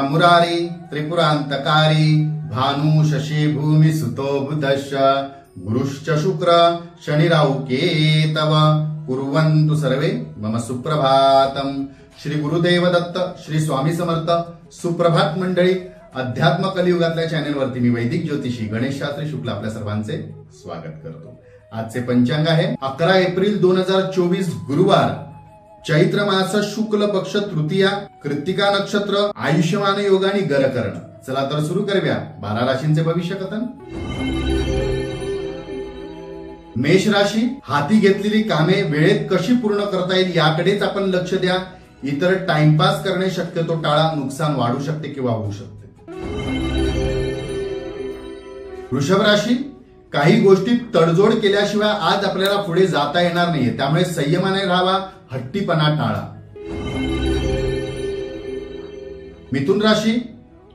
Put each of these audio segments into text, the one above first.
मुरारी त्रिपुरांतकारी भानु शशी भूमि सुतो बुधश्च गुरुश्च शुक्र शनिराहु केतव कुर्वन्तु सर्वे मम सुप्रभातम। श्री गुरुदेव दत्त, श्री स्वामी समर्थ। सुप्रभात मंडळी, अध्यात्म कलियुगातल्या चॅनेलवरती मी वैदिक ज्योतिषी गणेश शास्त्री शुक्ल आपल्या सर्वांचे स्वागत करतो। आजचे पंचांग आहे 11 एप्रिल 2024 गुरुवार, चैत्र मास शुक्ल पक्ष तृतीया, कृत्तिका नक्षत्र, आयुष्यमान योग आणि गरकर्ण। चला तर सुरू करूया 12 राशींचे भविष्य कथन। मेष राशी, हाती घेतलेली कामे वेळेत कशी पूर्ण करता येईल याकडेच आपण लक्ष द्या। इतर टाइमपास करणे शक्यतो टाळा, नुकसान वाढू शकते किंवा होऊ शकते। वृषभ राशी, काही गोष्टीत तडजोड केल्याशिवाय आज आपल्याला पुढे जाता येणार नाहीये, त्यामुळे संयमाने राहावा, हट्टीपणा टाळा। मिथुन राशी,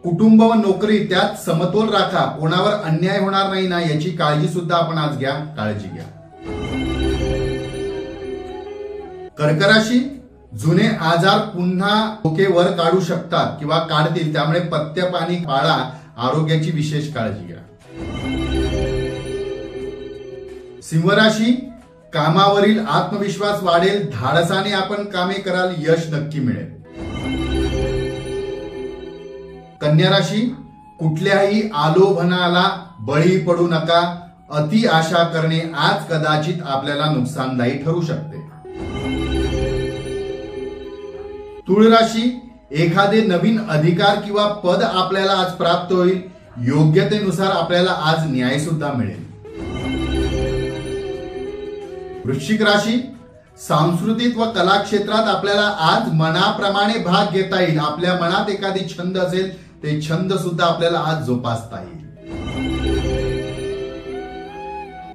कुटुंब व नोकरी त्यात समतोल राखा, कोणावर अन्याय होणार नाही ना याची काळजी सुद्धा आपण आज घ्या, काळजी घ्या। कर्क राशी, जुने आजार पुन्हा डोके वर काढू शकतात किंवा काढतील, त्यामुळे पथ्य पाणी पाळा, आरोग्याची विशेष काळजी घ्या। सिंह राशी, कामावरील आत्मविश्वास वाढेल, धाडसाने आपण कामे कराल, यश नक्की मिळेल। कन्या राशी, कुठल्याही आलोभनाला बळी पडू नका, अति आशा करणे आज कदाचित आपल्याला नुकसानदायी ठरू शकते। तुळ राशी, एखादे नवीन अधिकार किंवा पद आपल्याला आज प्राप्त होईल, योग्यतेनुसार आपल्याला आज न्याय सुद्धा मिळेल। वृश्चिक राशी, सांस्कृतिक व कला क्षेत्रात आपल्याला आज मनाप्रमाणे भाग घेता येईल, आपल्या मनात एखादी छंद असेल ते छंद सुद्धा आपल्याला आज जोपासता येईल।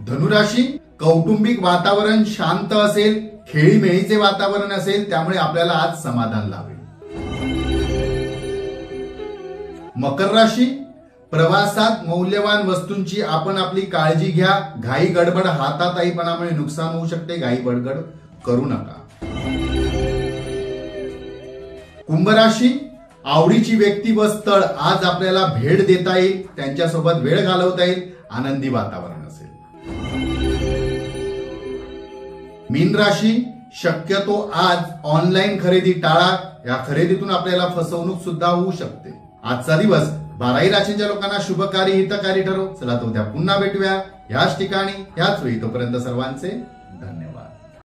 धनुराशी, कौटुंबिक वातावरण शांत असेल, खेळीमेळीचे वातावरण असेल, त्यामुळे आपल्याला आज समाधान लाभेल। मकर राशी, प्रवासात मौल्यवान वस्तूंची आपण आपली काळजी घ्या, घाई गडबड हाताताईपणामुळे नुकसान होऊ शकते, घाई गडबड करू नका। कुंभ राशी, आवडीची व्यक्ती व स्थळ आज आपल्याला भेट देता येईल, त्यांच्यासोबत वेळ घालवता येईल, आनंदी वातावरण असेल। मीन राशी, शक्यतो आज ऑनलाईन खरेदी टाळा, या खरेदीतून आपल्याला फसवणूक सुद्धा होऊ शकते। आजचा दिवस 12 राशींच्या लोकांना शुभकारी हितकारी ठरो। चला तर उद्या पुन्हा भेटूया याच ठिकाणी याच वेळी, तोपर्यंत सर्वांचे धन्यवाद।